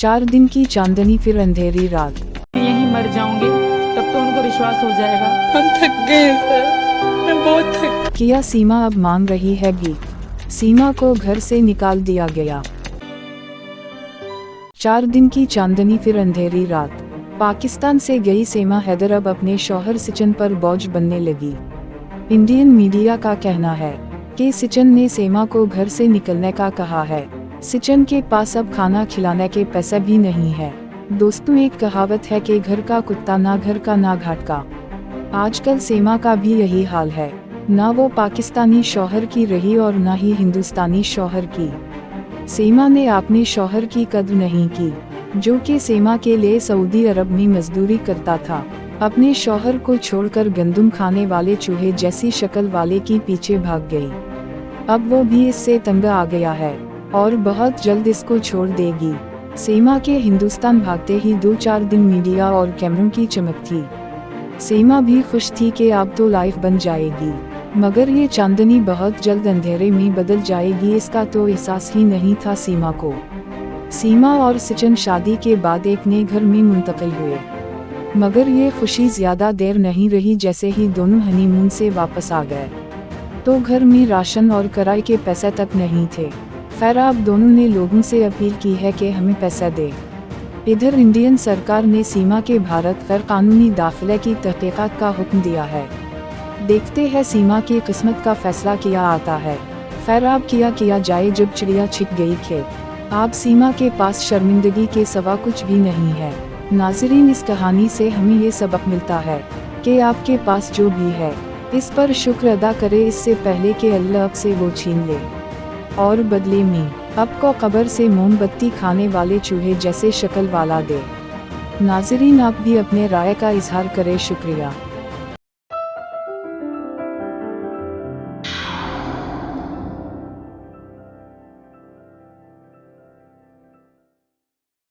4 दिन की चांदनी फिर अंधेरी रात। यहीं मर जाऊंगे तब तो उनको विश्वास हो जाएगा। हम थक गए हैं सर, मैं बहुत थक। किया सीमा अब मांग रही है भीख। सीमा को घर से निकाल दिया गया। 4 दिन की चांदनी फिर अंधेरी रात। पाकिस्तान से गई सीमा हैदर अब अपने शौहर सिचन पर बोझ बनने लगी। इंडियन मीडिया का कहना है कि सिचन ने सीमा को घर से निकलने का कहा है। सिचन के पास अब खाना खिलाने के पैसे भी नहीं है। दोस्तों, एक कहावत है कि घर का कुत्ता ना घर का ना घाट का। आजकल सीमा का भी यही हाल है। ना वो पाकिस्तानी शौहर की रही और ना ही हिंदुस्तानी शौहर की। सीमा ने अपने शौहर की कद्र नहीं की, जो कि सीमा के लिए सऊदी अरब में मजदूरी करता था। अपने शौहर को छोड़कर गंदम खाने वाले चूहे जैसी शक्ल वाले की पीछे भाग गई। अब वो भी इससे तंग आ गया है और बहुत जल्द इसको छोड़ देगी। सीमा के हिंदुस्तान भागते ही 2-4 दिन मीडिया और कैमरों की चमक थी। सीमा भी खुश थी कि अब तो लाइफ बन जाएगी, मगर ये चांदनी बहुत जल्द अंधेरे में बदल जाएगी, इसका तो एहसास ही नहीं था सीमा को। सीमा और सिचन शादी के बाद एक नए घर में मुंतकिल हुए, मगर ये खुशी ज्यादा देर नहीं रही। जैसे ही दोनों हनीमून से वापस आ गए तो घर में राशन और किराए के पैसे तक नहीं थे। खैर, अब दोनों ने लोगों से अपील की है कि हमें पैसा दे। इधर इंडियन सरकार ने सीमा के भारत गैर कानूनी दाखिले की तहकीकात का हुक्म दिया है। देखते हैं सीमा की किस्मत का फैसला क्या आता है। खैर, अब किया जाए जब चिड़िया छिप गई खेत। अब सीमा के पास शर्मिंदगी के सिवा कुछ भी नहीं है। नाज़रीन, इस कहानी से हमें ये सबक मिलता है कि आपके पास जो भी है इस पर शुक्र अदा करे, इससे पहले कि अल्लाह आपसे वो छीन ले और बदले में आपको कब्र से मोमबत्ती खाने वाले चूहे जैसे शक्ल वाला दे। नाज़रीन, आप भी अपने राय का इजहार करें। शुक्रिया।